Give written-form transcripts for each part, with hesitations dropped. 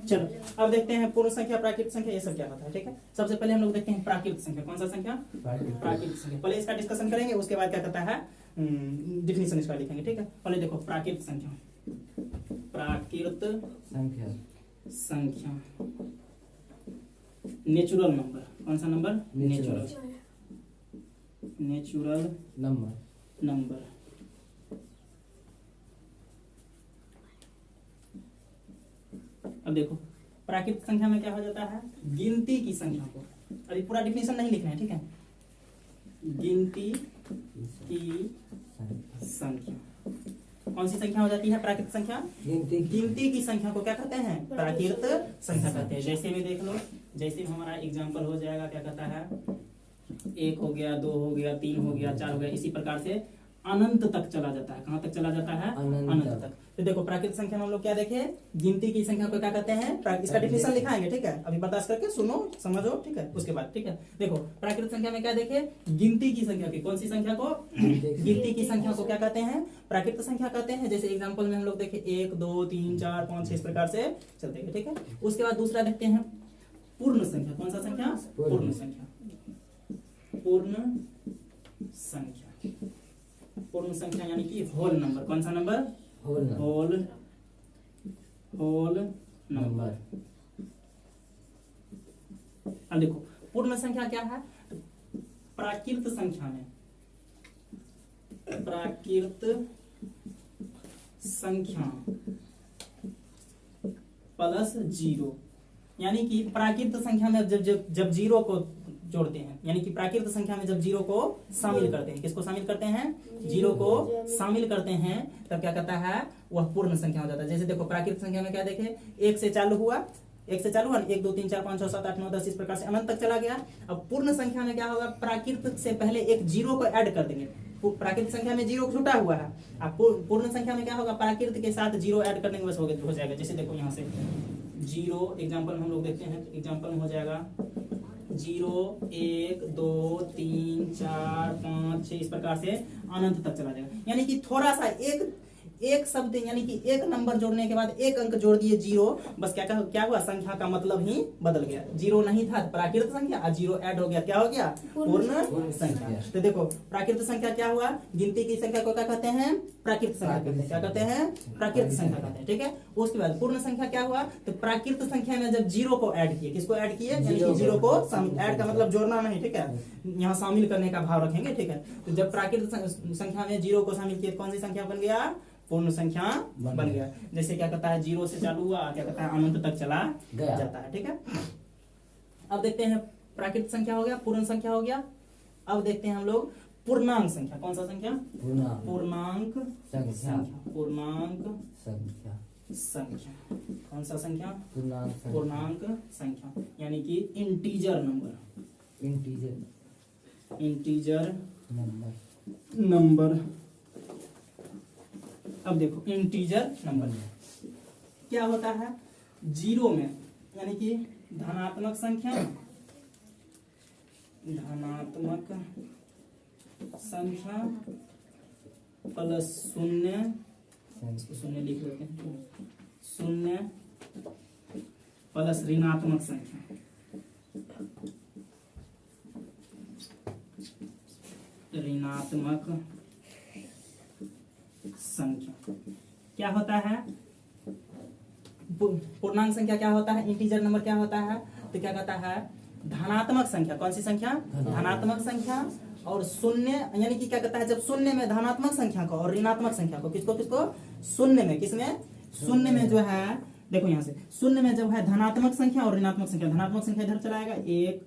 चलो अब देखते हैं पूर्ण संख्या, प्राकृत संख्या, ये सब क्या होता है। ठीक है, सबसे पहले हम लोग देखते हैं प्राकृत संख्या। कौन सा संख्या? प्राकृत संख्या। पहले इसका डिस्कशन करेंगे, उसके बाद क्या कहता है डिफिनीशन इसका लिखेंगे। ठीक है, पहले देखो प्राकृत संख्या। प्राकृत संख्या नेचुरल नंबर। कौन सा नंबर? Natural number. अब देखो प्राकृतिक संख्या में क्या हो जाता है, गिनती की संख्या को, अभी पूरा डिफिनेशन नहीं लिखना है। ठीक है, गिनती की संख्या कौन सी संख्या हो जाती है? प्राकृतिक संख्या। गिनती की संख्या को क्या कहते हैं? प्राकृत संख्या कहते हैं। जैसे में देख लो, जैसे हमारा एग्जाम्पल हो जाएगा, क्या कहता है 1 हो गया, 2 हो गया, 3 हो गया, 4 हो गया, इसी प्रकार से अनंत तक चला जाता है। कहाँ तक चला जाता है? अनंत तक। तो देखो प्राकृतिक संख्या में हम लोग क्या देखे, गिनती की संख्या को क्या कहते हैं? इसका डिफिनेशन लिखाएंगे। ठीक है, अभी बर्दाश्त करके सुनो समझो। ठीक है, उसके बाद ठीक है देखो प्राकृतिक संख्या में क्या देखे, गिनती की संख्या की। कौन सी संख्या को? गिनती की संख्या को क्या कहते हैं? प्राकृतिक संख्या कहते हैं। जैसे एग्जाम्पल में हम लोग देखे 1 2 3 4 5 6 इस प्रकार से चलते हैं। ठीक है, उसके बाद दूसरा देखते हैं पूर्ण संख्या। कौन सा संख्या? पूर्ण संख्या। पूर्ण संख्या, पूर्ण संख्या यानी कि होल नंबर। कौन सा नंबर? Whole number. अब देखो पूर्ण संख्या क्या है, प्राकृत संख्या में, प्राकृत संख्या प्लस 0, यानी कि प्राकृत संख्या में जब 0 को जोड़ते हैं, यानी कि प्राकृत संख्या में जब 0 को शामिल करते हैं, किसको शामिल करते हैं? 0 को शामिल करते हैं, तब क्या कहता है? वह पूर्ण संख्या हो जाता है। जैसे देखो प्राकृत संख्या में क्या देखे, 1 से चालू हुआ, 1 से चालू हुआ, 1 2 3 4 5 6 7 8 9 10 इस प्रकार से अनंत तक चला गया। अब पूर्ण संख्या में क्या होगा, प्राकृत से पहले एक 0 को ऐड कर देंगे। प्राकृतिक संख्या में 0 छूटा हुआ है, अब पूर्ण संख्या में क्या होगा, प्राकृत के साथ 0 ऐड करने के बस हो जाएगा। जैसे देखो यहाँ से 0 एग्जाम्पल हम लोग देखते हैं, एग्जाम्पल में हो जाएगा 0 1 2 3 4 5 6 इस प्रकार से अनंत तक चला जाएगा। यानी कि थोड़ा सा एक शब्द यानी कि एक नंबर जोड़ने के बाद एक अंक जोड़ दिए 0, बस क्या हुआ, संख्या का मतलब ही बदल गया। 0 नहीं था प्राकृत संख्या, और 0 ऐड हो गया, क्या हो गया? पूर्ण संख्या। तो देखो प्राकृत संख्या क्या हुआ, गिनती की संख्या को क्या कहते हैं? प्राकृत संख्या कहते हैं। क्या कहते हैं? प्राकृत संख्या कहते हैं। ठीक है, उसके बाद पूर्ण संख्या क्या हुआ, तो प्राकृत संख्या में जब 0 को ऐड किए, किसको ऐड किए? यानी कि 0 को ऐड का मतलब जोड़ना नहीं। ठीक है, यहाँ शामिल करने का भाव रखेंगे। ठीक है, तो जब प्राकृत संख्या में 0 को शामिल किए, कौन सी संख्या बन गया? पूर्ण संख्या बन गया। जैसे क्या कहता है 0 से चालू हुआ, क्या कहता है अनंत तक चला जाता है। ठीक है, अब देखते हैं प्राकृतिक संख्या हो गया, पूर्ण संख्या हो गया। अब देखते हैं हम लोग पूर्णांक संख्या। कौन सा संख्या? पूर्णांक संख्या। पूर्णांक संख्या कौन सा संख्या? पूर्णांक संख्या यानी कि इंटीजर नंबर। Integer number. अब देखो इंटीजर नंबर क्या होता है, 0 में यानी कि धनात्मक संख्या, धनात्मक संख्या प्लस 0, शून्य लिख लेते हैं, 0 प्लस ऋणात्मक संख्या, ऋणात्मक संख्या क्या होता है? पूर्णांक संख्या क्या होता है? इंटीजर नंबर क्या होता है? तो क्या कहता है, धनात्मक संख्या। कौन सी संख्या? धनात्मक संख्या। और 0 यानी कि क्या कहता है, जब 0 में धनात्मक संख्या को और ऋणात्मक संख्या को, किसको 0 में, किसमें? 0 में जो है, देखो यहाँ से 0 में जब है धनात्मक संख्या और ऋणात्मक संख्या, धनात्मक संख्या इधर चला आएगा 1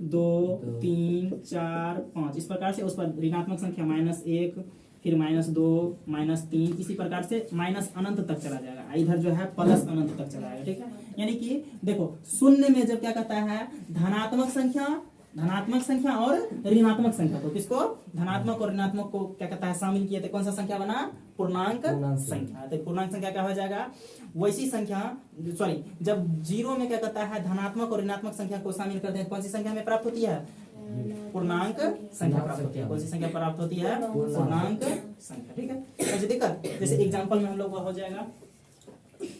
2 3 4 5 इस प्रकार से, उस पर ऋणात्मक संख्या -1 फिर -2 -3 इसी प्रकार से माइनस अनंत तक चला जाएगा। इधर जो है प्लस अनंत तक चला जाएगा। ठीक है, यानी कि देखो 0 में जब क्या कहता है, धनात्मक संख्या और ऋणात्मक संख्या को, किसको? धनात्मक और ऋणात्मक को क्या कहता है, शामिल किए थे, कौन सा संख्या बना? पूर्णांक संख्या। तो पूर्णांक संख्या क्या हो जाएगा, वैसी संख्या, सॉरी, जब 0 में क्या कहता है, धनात्मक और ऋणात्मक संख्या को शामिल करते हैं, कौन सी संख्या में प्राप्त होती है? पूर्णांक संख्या प्राप्त होती है। कौन सी संख्या प्राप्त होती है? पूर्णांक संख्या। ठीक है, दिक्कत जैसे एग्जांपल में हम लोग हो जाएगा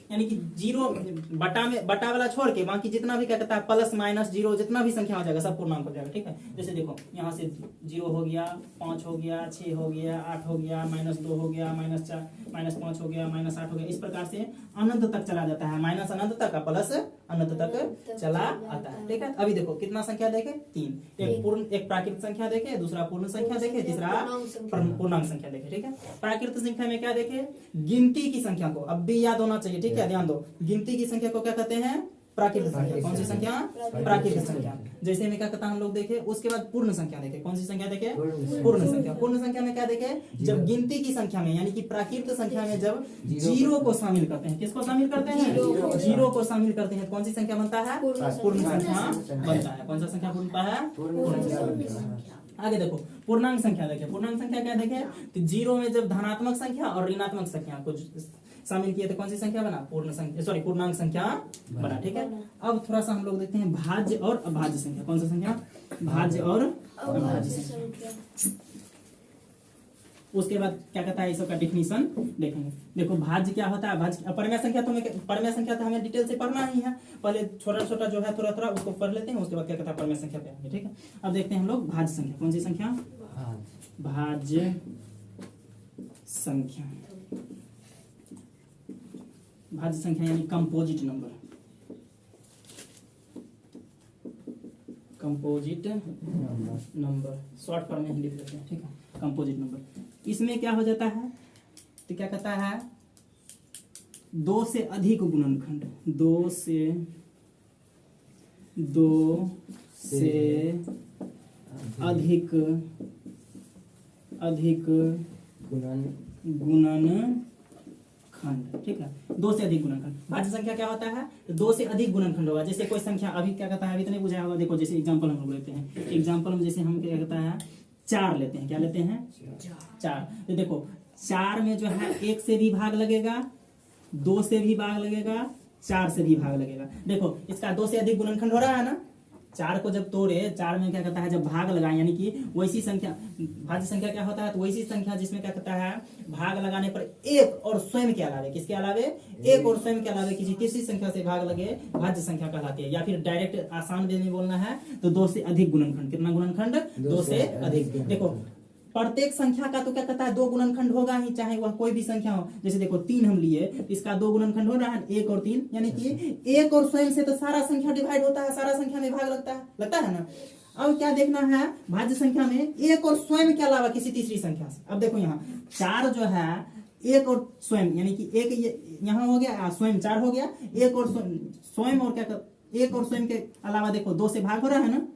यानी कि जीरो बटा वाला छोड़ के बाकी जितना भी क्या कहता है प्लस माइनस जीरो जितना भी संख्या हो जाएगा सब पूर्णांक हो जाएगा। ठीक है, जैसे देखो यहाँ से 0 हो गया, 5 हो गया, 6 हो गया, 8 हो गया, -2 हो गया, -4 -5 हो गया, -8 हो गया, इस प्रकार से अनंत तक चला जाता है, माइनस अनंत तक प्लस अनंत तक चला आता है। ठीक है, अभी देखो कितना संख्या देखे 3, एक प्राकृत संख्या देखे, दूसरा पूर्ण संख्या देखे, तीसरा पूर्णांक संख्या देखे। ठीक है, प्राकृत संख्या में क्या देखे, गिनती की संख्या को, अब भी याद होना चाहिए। ठीक है, ध्यान दो, गिनती की संख्या को क्या कहते हैं, प्राकृत संख्या। कौन सी संख्या, प्राकृत संख्या। जैसे में क्या कहता है हम लोग देखे, उसके बाद पूर्ण संख्या देखे। कौन सी संख्या देखे, पूर्ण संख्या। पूर्ण संख्या में क्या देखे, जब गिनती की संख्या में यानी कि प्राकृत संख्या में जब जीरो को शामिल करते हैं, किसको शामिल करते हैं, जीरो को शामिल करते हैं, कौन सी संख्या बनता है, पूर्ण संख्या बनता है। कौन सा संख्या बनता है, पूर्ण संख्या। आगे देखो पूर्णांक संख्या देखे। पूर्णांक संख्या क्या देखे, तो जीरो में जब धनात्मक संख्या और ऋणात्मक संख्या को शामिल किए तो कौन सी संख्या बना, पूर्ण संख्या, सॉरी पूर्णांक संख्या बना। ठीक है, अब थोड़ा सा हम लोग देखते हैं भाज्य और अभाज्य संख्या। कौन सा संख्या, भाज्य और अभाज्य संख्या। उसके बाद क्या कहता है, इस सबका डिफिनीशन देखेंगे। देखो भाज्य क्या होता है, भाज्य परमेय संख्या तो हमें डिटेल से पढ़ना ही है, पहले छोटा छोटा जो है थोड़ा थोड़ा उसको पढ़ लेते हैं, उसके बाद क्या कहता है परमेय संख्या पे आएंगे। ठीक है, अब देखते हैं हम लोग भाज्य संख्या। कौन सी संख्या, भाज्य संख्या। भाज्य संख्या यानी composite number, composite number short form में हिंदी में कहते हैं। ठीक है, कंपोजिट नंबर। इसमें क्या हो जाता है, तो क्या कहता है, 2 से अधिक गुणनखंड, 2 से अधिक गुणनखंड। ठीक है, 2 से अधिक गुणनखंड। भाज्य संख्या क्या होता है, 2 से अधिक गुणनखंड होगा। जैसे कोई संख्या अभी क्या कहता है, अभी तो नहीं बुझाया होगा। देखो जैसे एग्जांपल हम लोग लेते हैं, एग्जांपल में जैसे हम क्या कहता है 4 लेते हैं। क्या लेते हैं, 4। तो देखो 4 में जो है 1 से भी भाग लगेगा, 2 से भी भाग लगेगा, 4 से भी भाग लगेगा। देखो इसका 2 से अधिक गुणनखंड हो रहा है ना, 4 को जब तोड़े, 4 में क्या कहता है जब भाग लगाए, यानी कि वैसी संख्या, भाज्य संख्या क्या होता है, तो वैसी संख्या जिसमें क्या कहता है भाग लगाने पर एक और स्वयं के अलावे, किसके अलावे, एक और स्वयं के अलावे किसी तीसरी संख्या से भाग लगे, भाज्य संख्या कहलाती है। या फिर डायरेक्ट आसान वे में बोलना है तो 2 से अधिक गुणनखंड। कितना गुणनखंड, 2 से अधिक। देखो प्रत्येक संख्या का तो क्या कहता है 2 गुणनखंड होगा ही, चाहे वह कोई भी संख्या हो। जैसे देखो 3 हम लिए, इसका 2 गुणनखंड हो रहा है, 1 और 3, यानी कि 1 और स्वयं से तो सारा संख्या डिवाइड होता है, सारा संख्या में भाग लगता है ना। अब क्या देखना है, भाज्य संख्या में 1 और स्वयं के अलावा किसी तीसरी संख्या से। अब देखो यहाँ 4 जो है 1 और स्वयं, यानी कि 1 यहाँ हो गया, स्वयं 4 हो गया, 1 और स्वयं और क्या 1 और स्वयं के अलावा देखो 2 से भाग हो रहा है ना,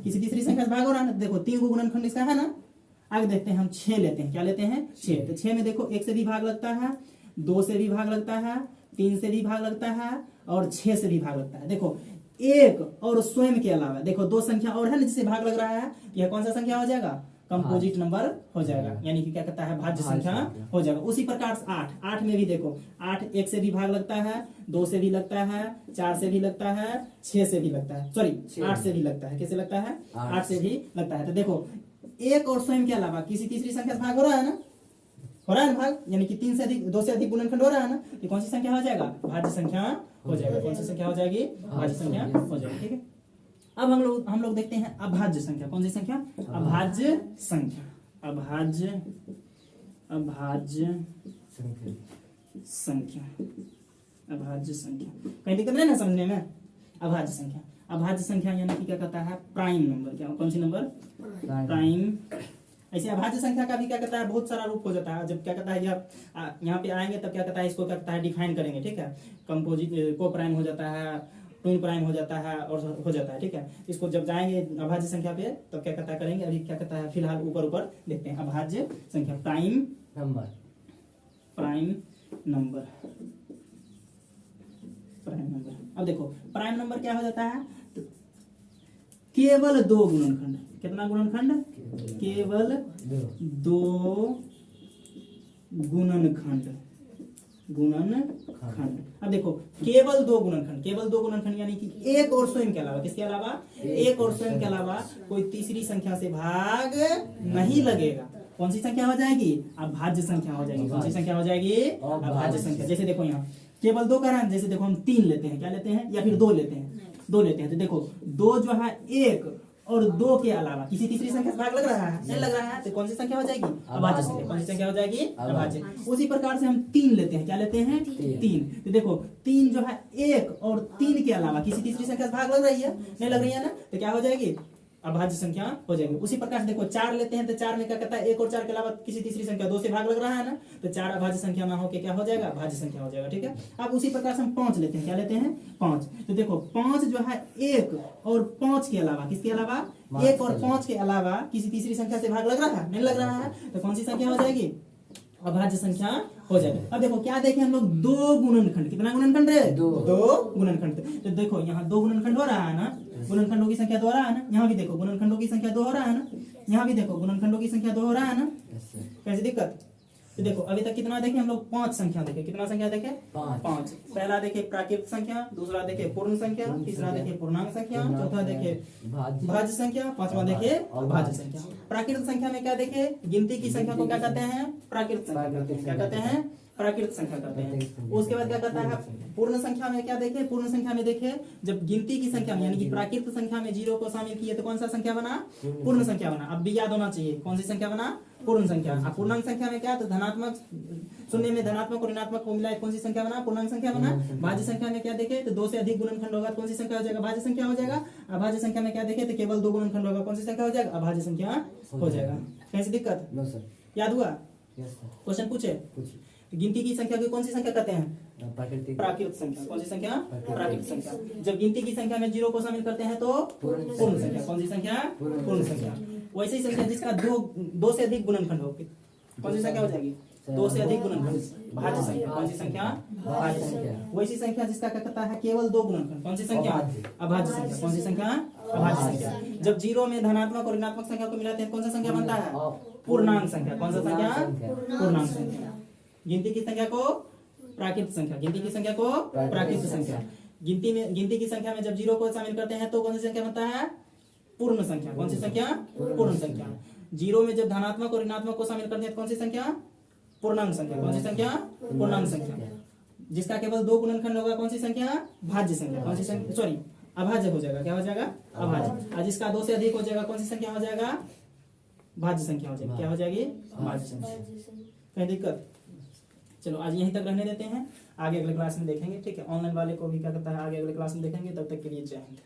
किसी तीसरी संख्या से भाग हो रहा है ना। देखो 3 गुणनखंड इसका है ना। आगे देखते हैं हम 6 लेते हैं। क्या लेते हैं, 6। तो 6 में देखो 1 से भी भाग लगता है, 2 से भी भाग लगता है, 3 से भी भाग लगता है और 6 से भी भाग लगता है। देखो 1 और स्वयं के अलावा देखो 2 संख्या और है ना जिससे भाग लग रहा है, यह कौन सा संख्या हो जाएगा, कंपोजिट नंबर हो जाएगा, यानी कि क्या कहता है भाज्य संख्या हो जाएगा। उसी प्रकार से 8 में भी देखो 8 1 से भी भाग लगता है, 2 से भी लगता है, 4 से भी लगता है, 6 से भी लगता है, सॉरी 8 से भी लगता है। किससे लगता है, 8 से भी लगता है। तो देखो 1 और स्वयं के अलावा किसी तीसरी संख्या से भाग हो रहा है ना, हो रहा है भाग, यानी कि 3 से अधिक 2 से अधिक गुणनखंड हो रहा है ना, तो कौन सी संख्या हो जाएगा, भाज्य संख्या हो जाएगा। कौन सी संख्या हो जाएगी, भाज्य संख्या हो जाएगी। ठीक है, अब हम लोग देखते हैं अभाज्य संख्या। कौन सी संख्या, अभाज्य संख्या। अभाज्य संख्या, अभाज्य संख्या कहीं दिक्कत नहीं ना समझने में। अभाज्य संख्या, अभाज्य संख्या यानी कि क्या कहता है प्राइम नंबर। क्या, कौन सी नंबर, प्राइम। ऐसे अभाज्य संख्या का भी क्या कहता है बहुत सारा रूप हो जाता है। जब क्या कहता है यहाँ पे आएंगे तब क्या कहता है इसको क्या कहता है डिफाइन करेंगे। ठीक है, कंपोजिट को प्राइम हो जाता है, ट्विन प्राइम हो जाता है और हो जाता है। ठीक है, इसको जब जाएंगे अभाज्य संख्या पे तब क्या कहता है करेंगे। अभी क्या कहता है फिलहाल ऊपर देखते हैं अभाज्य संख्या, प्राइम नंबर। अब देखो प्राइम नंबर क्या हो जाता है, तो केवल 2 गुणनखंड। कितना गुणनखंड, केवल 2 गुणनखंड। अब देखो केवल 2 गुणनखंड यानी कि 1 और स्वयं के अलावा, किसके अलावा, 1 और स्वयं के अलावा कोई तीसरी संख्या से भाग नहीं लगेगा। कौन सी संख्या हो जाएगी, अभाज्य संख्या हो जाएगी। कौन सी संख्या हो जाएगी, अभाज्य संख्या। जैसे देखो यहाँ केवल 2 कह रहा है, जैसे देखो हम 3 लेते हैं, क्या लेते हैं, या फिर 2 लेते हैं, 2 लेते हैं, तो देखो 2 जो है 1 और 2 के अलावा किसी तीसरी संख्या से भाग लग रहा है, नहीं लग रहा है, तो कौन सी संख्या हो जाएगी, अभाज्य संख्या। कौन सी संख्या हो जाएगी, अभाज्य। उसी प्रकार से हम 3 लेते हैं, क्या लेते हैं, 3, तो देखो 3 जो है 1 और 3 के अलावा किसी तीसरी संख्या से भाग लग रही है, नहीं लग रही है ना, तो क्या हो जाएगी, अभाज्य संख्या हो जाएगी। उसी प्रकार से देखो 4 लेते हैं, तो 4 में क्या कहता है, 1 और 4 के अलावा किसी तीसरी संख्या 2 से भाग लग रहा है ना, तो 4 अभाज्य संख्या ना होके क्या हो जाएगा, अभाज्य संख्या हो जाएगा। ठीक है, अब उसी प्रकार से हम 5 लेते हैं, क्या लेते हैं, 5, तो देखो 5 जो है 1 और 5 के अलावा, किसके अलावा, 1 और 5 के अलावा किसी तीसरी संख्या से भाग लग रहा है, नहीं लग रहा है, तो कौन सी संख्या हो जाएगी, अभाज्य संख्या हो जाएगी। अब देखो क्या देखें हम लोग, 2 गुणनखंड, कितना गुणनखंड रे, 2 गुणनखंड, तो देखो यहाँ 2 गुणनखंड हो रहा है ना, गुणनखंडों की संख्या 2 हो रहा है ना, यहाँ भी देखो गुणनखंडों की संख्या 2 हो रहा है ना, यहाँ भी देखो गुणनखंडों की संख्या 2 हो रहा है ना, कैसी दिक्कत। तो देखो अभी तक कितना देखे हम लोग, 5 संख्या देखे, कितना संख्या देखे, 5। पहला देखे प्राकृत संख्या, दूसरा देखे पूर्ण संख्या, तीसरा देखे पूर्णांक संख्या, चौथा देखे भाज्य संख्या, पांचवा देखे अभाज्य संख्या। प्राकृत संख्या में क्या देखे, गिनती की संख्या को क्या कहते हैं, प्राकृत संख्या कहते हैं, क्या कहते हैं, प्राकृत संख्या कहते हैं। उसके बाद क्या कहता है, पूर्ण संख्या में क्या देखे, पूर्ण संख्या में देखे जब गिनती की संख्या में यानी कि प्राकृत संख्या में 0 को शामिल किए तो कौन सा संख्या बना, पूर्ण संख्या बना। अब भी याद होना चाहिए कौन सी संख्या बना, पूर्ण संख्या। पूर्णांक संख्या में क्या, तो धनात्मक शून्य में धनात्मक और ऋणात्मक को मिलाए कौन सी संख्या बना, पूर्णांक संख्या बना। भाज्य संख्या में क्या देखे, तो 2 से अधिक गुणनखंड होगा, कौन सी संख्या हो जाएगा, भाज्य संख्या हो जाएगा। अभाज्य संख्या में क्या देखे, तो केवल 2 गुणनखंड होगा, कौन सी संख्या हो जाएगा, अभाज्य संख्या हो जाएगा। कैसी दिक्कत, याद हुआ, क्वेश्चन पूछे। गिनती की संख्या की कौन सी संख्या कहते हैं, प्राकृत संख्या। कौन सी संख्या, प्राकृत संख्या। जब गिनती की संख्या में 0 को शामिल करते हैं तो पूर्ण संख्या। कौन सी संख्या, पूर्ण संख्या। वैसी संख्या जिसका 2 से अधिक गुणनखंड हो, कौन सी संख्या हो जाएगी, 2 से अधिक गुणनखंड, भाज्य संख्या। कौन सी संख्या, भाज्य संख्या। वैसी संख्या जिसका क्या कहता है, केवल 2 गुणनखंड, कौन सी संख्या, अभाज्य संख्या। कौन सी संख्या, अभाज्य संख्या। जब 0 में धनात्मक और ऋणात्मक संख्या को मिलाते हैं कौन सा संख्या बनता है, पूर्णांक संख्या। कौन सा संख्या, पूर्णांक संख्या। गिनती की संख्या को प्राकृत संख्या, गिनती की संख्या को प्राकृत संख्या। गिनती की संख्या में जब 0 को शामिल करते हैं तो कौन सी संख्या बनता है, पूर्ण संख्या। कौन सी संख्या, पूर्ण संख्या। 0 में जब धनात्मक और ऋणात्मक को शामिल करते हैं कौन सी संख्या, पूर्णांक संख्या। कौन सी संख्या, पूर्णांक संख्या। जिसका केवल 2 गुणनखंड होगा कौन सी संख्या, भाज्य संख्या। कौन सी संख्या, सॉरी अभाज्य हो जाएगा, क्या हो जाएगा, अभाज्य। और जिसका 2 से अधिक हो जाएगा कौन सी संख्या हो जाएगा, भाज्य संख्या हो जाएगी। क्या हो जाएगी, भाज्य संख्या। कहीं दिक्कत, चलो आज यहीं तक रहने देते हैं, आगे अगले क्लास में देखेंगे। ठीक है, ऑनलाइन वाले को भी क्या करता है आगे अगले क्लास में देखेंगे। तब तक के लिए जय हिंद।